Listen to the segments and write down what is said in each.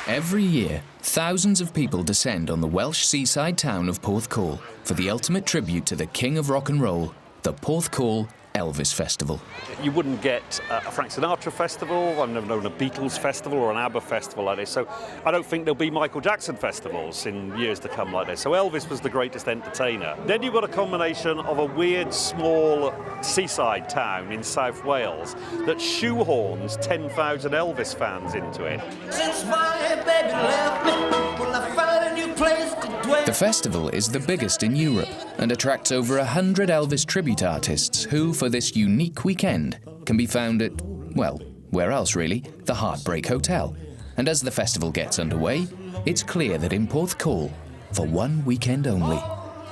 Every year, thousands of people descend on the Welsh seaside town of Porthcawl for the ultimate tribute to the king of rock and roll, the Porthcawl Elvis Festival. You wouldn't get a Frank Sinatra festival, I've never known a Beatles festival or an ABBA festival like this, so I don't think there'll be Michael Jackson festivals in years to come like this. So Elvis was the greatest entertainer. Then you've got a combination of a weird, small seaside town in South Wales that shoehorns 10,000 Elvis fans into it. Since my baby left me, will I find a new place to dwell? The festival is the biggest in Europe and attracts over 100 Elvis tribute artists who, for this unique weekend, can be found at, well, where else really? The Heartbreak Hotel. And as the festival gets underway, it's clear that in Porthcawl, for one weekend only,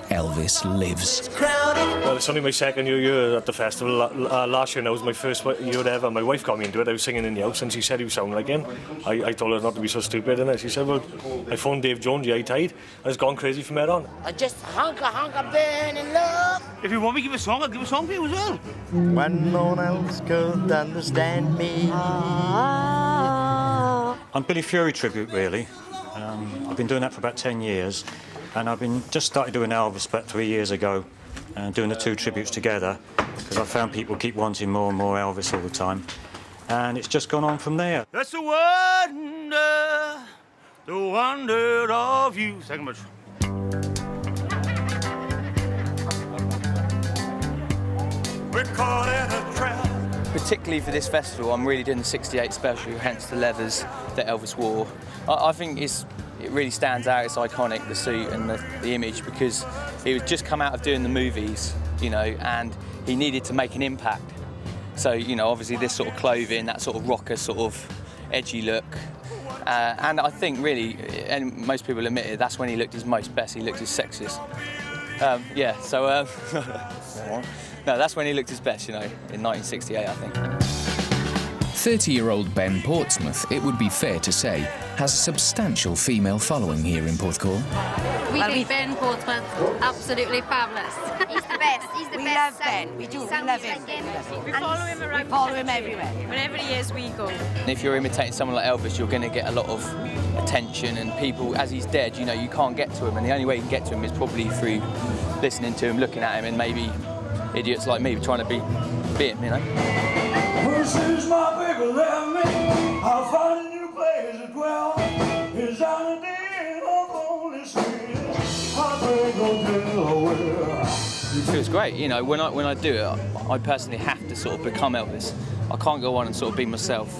Elvis lives. Well, it's only my second year at the festival. Last year, that was my first year ever. My wife got me into it. I was singing in the house and she said he was sounding like him. I told her not to be so stupid, and she said, well, I phoned Dave Jones, yeah, he tied. I was gone crazy from there on. I just hunker been in love. If you want me to give a song, I'll give a song for you as well. When no one else could understand me. I'm Billy Fury tribute, really. I've been doing that for about 10 years. And I've been just started doing Elvis about 3 years ago, and doing the two tributes together, because I found people keep wanting more and more Elvis all the time. And it's just gone on from there. That's the wonder of you. Second much. We're caught in a trap. Particularly for this festival, I'm really doing the '68 special, hence the leathers that Elvis wore. I think it really stands out, it's iconic, the suit and the image, because he was just come out of doing the movies, you know, and he needed to make an impact. So, you know, obviously this sort of clothing, that sort of rocker sort of edgy look. And I think really, and most people admit it, that's when he looked his most best, he looked his sexiest. No, that's when he looked his best, you know, in 1968, I think. 30-year-old Ben Portsmouth, it would be fair to say, has a substantial female following here in Porthcawl. We think Ben Portsmouth absolutely fabulous. He's the best. He's the we best. We love Ben. We do. We love him. We follow him around. We follow him everywhere. Wherever he is, we go. And if you're imitating someone like Elvis, you're going to get a lot of attention, and people, as he's dead, you know, you can't get to him, and the only way you can get to him is probably through listening to him, looking at him, and maybe idiots like me trying to be him, you know. Since my baby left me, I'll find a new place to dwell. It's on a day of only sweetness. Heartbreak Hotel. It feels great, you know. When I do it, I personally have to sort of become Elvis. I can't go on and sort of be myself.